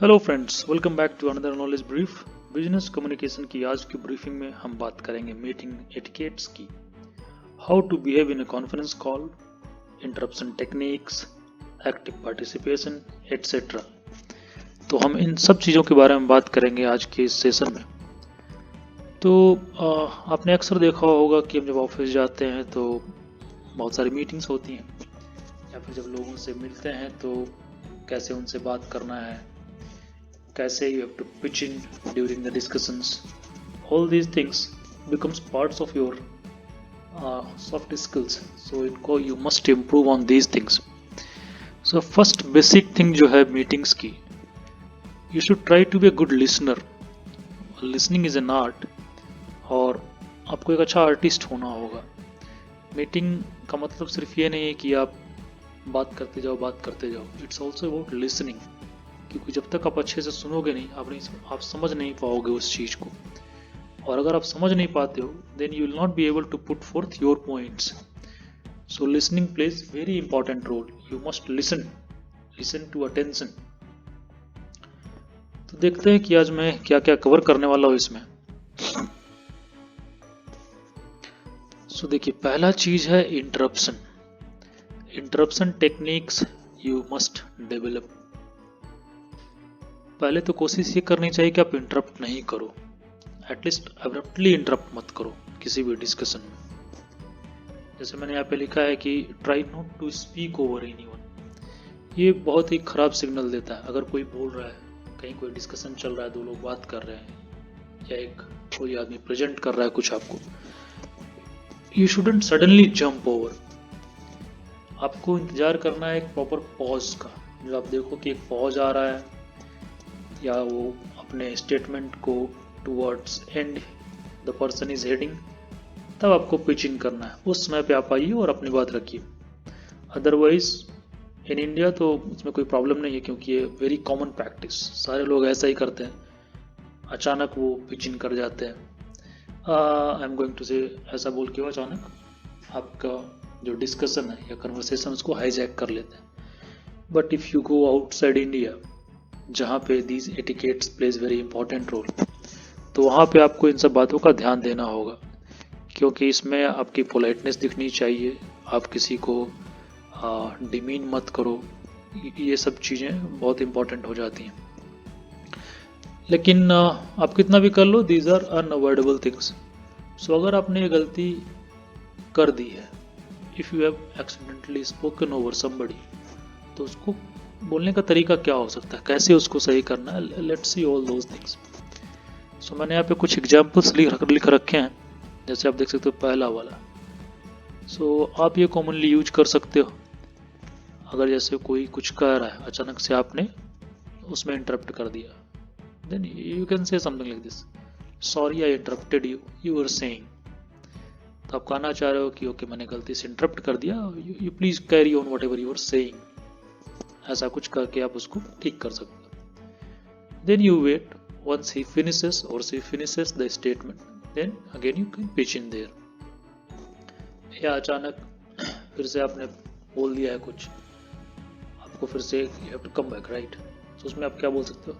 Hello friends, welcome back to another knowledge brief. Business communication की आज की briefing में हम बात करेंगे मीटिंग एटिकेट्स की। How to behave in a conference call, interruption techniques, active participation etcetera. तो हम इन सब चीज़ों के बारे में बात करेंगे आज के इस सेशन में। तो आपने अक्सर देखा होगा कि हम जब ऑफिस जाते हैं तो बहुत सारी मीटिंग्स होती हैं, या फिर जब लोगों से मिलते हैं तो कैसे उनसे बात करना है, कैसे you have to pitch in during the discussions. All these things becomes parts of your soft skills, so you must improve on these things. So first basic thing जो है meetings की, you should try to be a good listener. Listening is an art, और आपको एक अच्छा artist होना होगा। Meeting का मतलब सिर्फ ये नहीं है कि आप बात करते जाओ। इट्स ऑल्सो अबाउट लिसनिंग, क्योंकि जब तक आप अच्छे से सुनोगे नहीं, आप समझ नहीं पाओगे उस चीज़ को। और अगर आप समझ नहीं पाते हो, then you will not be able to put forth your points. So listening plays very important role. You must listen to attention. तो देखते हैं कि आज मैं क्या क्या कवर करने वाला हूँ इसमें। सो देखिए, पहला चीज है interruption techniques you must develop. पहले तो कोशिश ये करनी चाहिए कि आप इंटरप्ट नहीं करो, एटलीस्ट अब्रप्टली इंटरप्ट मत करो किसी भी डिस्कशन में। जैसे मैंने यहाँ पे लिखा है कि try not to speak over anyone. ये बहुत ही खराब सिग्नल देता है। अगर कोई बोल रहा है, कहीं कोई डिस्कशन चल रहा है, दो लोग बात कर रहे हैं, या कोई आदमी प्रेजेंट कर रहा है कुछ आपको, you shouldn't suddenly jump over. आपको इंतजार करना है एक प्रॉपर पॉज का। जो आप देखो कि एक पॉज आ रहा है, या वो अपने स्टेटमेंट को towards and the person is heading, तब आपको पिचिंग करना है। उस समय पे आप आइए और अपनी बात रखिए। अदरवाइज इन इंडिया तो इसमें कोई प्रॉब्लम नहीं है, क्योंकि ये वेरी कॉमन प्रैक्टिस, सारे लोग ऐसा ही करते हैं। अचानक वो पिचिंग कर जाते हैं। आई एम गोइंग टू से, ऐसा बोल के वो अचानक आपका जो डिस्कशन है या कन्वर्सेशन उसको हाईजैक कर लेते हैं। But if you go outside India, जहाँ पे these etiquettes plays very important role, तो वहाँ पे आपको इन सब बातों का ध्यान देना होगा, क्योंकि इसमें आपकी पोलाइटनेस दिखनी चाहिए। आप किसी को डिमीन मत करो। ये सब चीज़ें बहुत इंपॉर्टेंट हो जाती हैं। लेकिन आप कितना भी कर लो, दीज आर अनअवॉइडेबल थिंग्स। सो अगर आपने ये गलती कर दी है, if you have accidentally spoken over somebody, तो उसको बोलने का तरीका क्या हो सकता है, कैसे उसको सही करना है। Let's see all those things. So मैंने यहाँ पे कुछ एग्जाम्पल्स लिख रखे हैं। जैसे आप देख सकते हो पहला वाला। सो आप ये कॉमनली यूज कर सकते हो। अगर जैसे कोई कुछ कह रहा है, अचानक से आपने उसमें इंटरप्ट कर दिया, then you can say something like this, sorry I interrupted you, you were saying. तो आप कहना चाह रहे हो कि ओके, मैंने गलती से इंटरप्ट कर दिया, you please carry on whatever you are saying. ऐसा कुछ करके आप उसको ठीक कर सकते हो। Then you wait once he finishes or she finishes the statement, then again you can pitch in there. या अचानक फिर से आपने बोल दिया है कुछ, आपको फिर से you have to come back, right? तो उसमें आप क्या बोल सकते हो,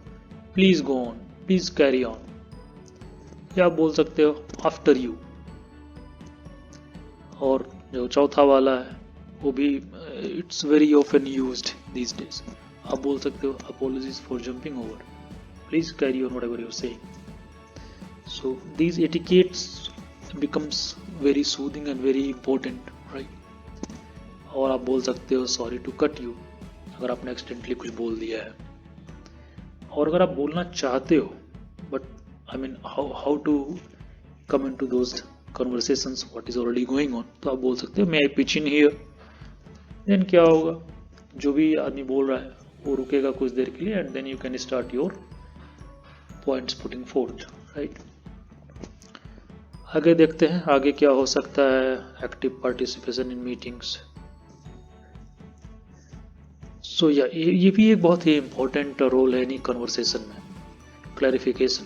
please go on, please carry on. या आप बोल सकते हो आफ्टर यू। और जो चौथा वाला है वो भी it's very often used these days. आप बोल सकते हो apologies for jumping over, please carry on whatever you're saying. So these etiquettes becomes very soothing and very important, right? और आप बोल सकते हो सॉरी टू कट यू, अगर आपने एक्सीडेंटली कुछ बोल दिया है। और अगर आप बोलना चाहते हो, but I mean how to come in to those conversations what is already going on, तो आप बोल सकते हो may I pitch in here. देन क्या होगा, जो भी आदमी बोल रहा है वो रुकेगा कुछ देर के लिए, and then you can start your points putting forth, right. आगे देखते हैं आगे क्या हो सकता है। Active participation in meetings. So ये भी एक बहुत ही इंपॉर्टेंट रोल है इन कन्वर्सेशन में, क्लैरिफिकेशन।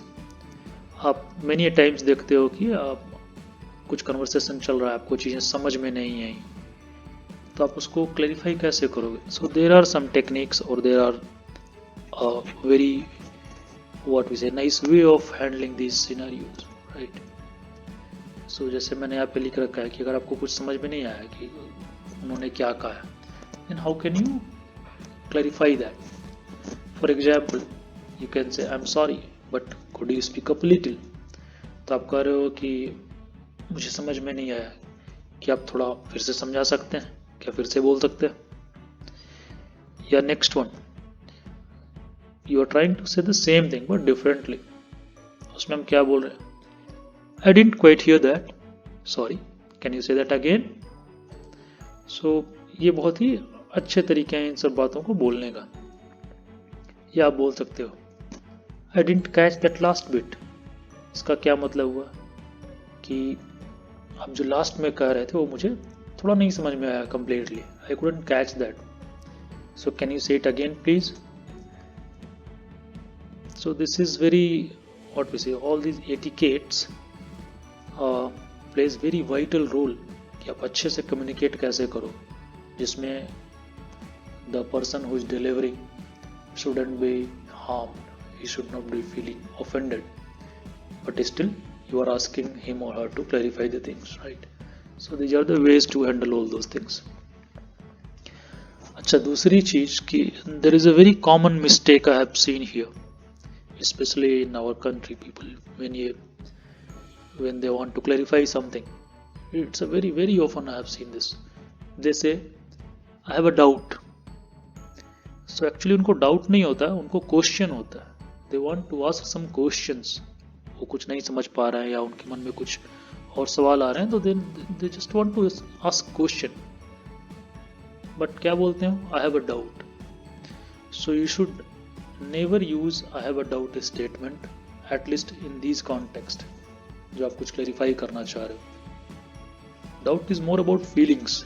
आप मेनी टाइम्स देखते हो कि आप कुछ कन्वर्सेशन चल रहा है, आपको चीज़ें समझ में नहीं आई, तो आप उसको क्लैरिफाई कैसे करोगे। सो देर आर सम टेक्निक्स और there are a very what we say nice way of handling these scenarios, right? So जैसे मैंने यहाँ पे लिख रखा है कि अगर आपको कुछ समझ में नहीं आया कि उन्होंने क्या कहा है, then how can you clarify that? For example, you can say I'm sorry, but could you speak up a little? तो आप कह रहे हो कि मुझे समझ में नहीं आया, कि आप थोड़ा फिर से समझा सकते हैं, क्या फिर से बोल सकते हैं? या next one, you are trying to say the same thing but differently. उसमें हम क्या बोल रहे हैं? I didn't quite hear that, sorry, can you say that again? So ये बहुत ही अच्छे तरीके हैं इन सब बातों को बोलने का. या आप बोल सकते हो I didn't catch that last bit. इसका क्या मतलब हुआ कि आप जो लास्ट में कह रहे थे वो मुझे थोड़ा नहीं समझ में आया completely. I couldn't catch that. So can you say it again, please? So this is very, what we say, all these etiquettes plays very vital role कि आप अच्छे से communicate कैसे करो, जिसमें the person who is delivering shouldn't be harmed. He should not be feeling offended. But still, you are asking him or her to clarify the things, right? So these are the ways to handle all those things. अच्छा, दूसरी चीज कि there is a very common mistake I have seen here, especially in our country people, when they want to clarify something. It's a very often I have seen this. They say I have a doubt. So actually उनको doubt नहीं होता है, उनको question होता है. They want to ask some questions. वो कुछ नहीं समझ पा रहे हैं या उनके मन में कुछ और सवाल आ रहे हैं, तो they just want to ask question. But क्या बोलते हैं? I have a doubt. So you should never use I have a doubt statement, at least in these context जो आप कुछ clarify करना चाह रहे हो. Doubt is more about feelings.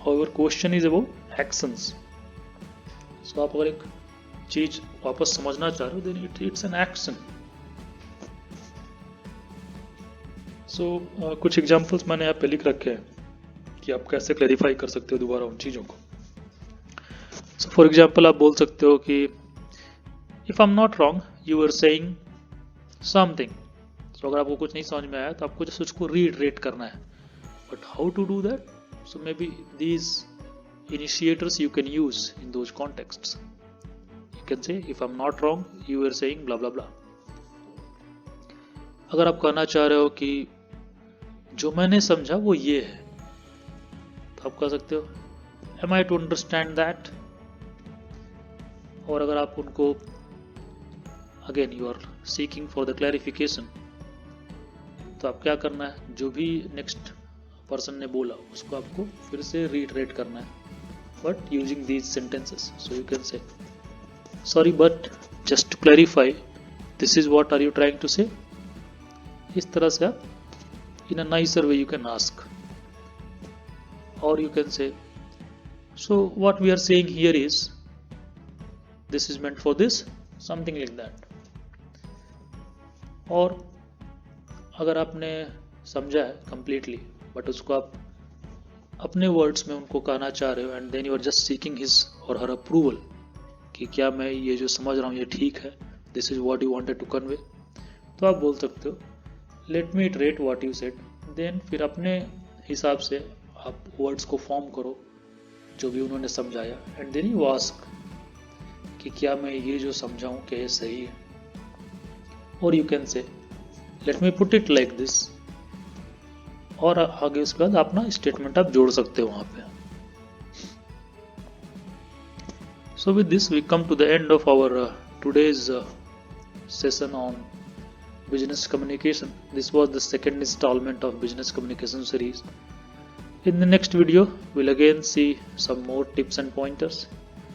However, question is about actions. So आप अगर एक चीज वापस समझना चाह रहे हो, then it's an action. So कुछ एग्जाम्पल्स मैंने यहाँ पे लिख रखे हैं कि आप कैसे क्लैरिफाई कर सकते हो दोबारा उन चीज़ों को. So फॉर एग्जाम्पल आप बोल सकते हो कि if I am not wrong you are saying something. So अगर आपको कुछ नहीं समझ में आया तो आपको जस्ट उसको रीइटरेट करना है. But how to do that? So maybe these initiators you can use in those contexts. You can say if I am not wrong you are saying blah blah blah. अगर आप कहना चाह रहे हो कि जो मैंने समझा वो ये है, तो आप कह सकते हो am I to understand that. और अगर आप उनको again you are seeking for the clarification, तो आप क्या करना है, जो भी नेक्स्ट पर्सन ने बोला उसको आपको फिर से रीइटरेट करना है, but using these sentences. So you can say sorry but just to clarify this is what are you trying to say. इस तरह से आप in a nicer way you can ask. Or you can say, so what we are saying here is this is meant for this, something like that. और अगर आपने समझा है completely but उसको आप अपने words में उनको कहना चाह रहे हो and then you are just seeking his or her approval कि क्या मैं ये जो समझ रहा हूँ ये ठीक है, this is what you wanted to convey, तो आप बोल सकते हो let me iterate what you said. Then फिर अपने हिसाब से आप वर्ड्स को फॉर्म करो जो भी उन्होंने समझाया, एंड देन यू आस्क कि क्या मैं ये जो समझा हूँ क्या ये सही है. और यू कैन से let me put it like this, और आगे उसके बाद अपना स्टेटमेंट आप जोड़ सकते हो वहाँ पे. So with this we come to the end of our today's session on business communication. This was the second installment of business communication series. In the next video, we'll again see some more tips and pointers.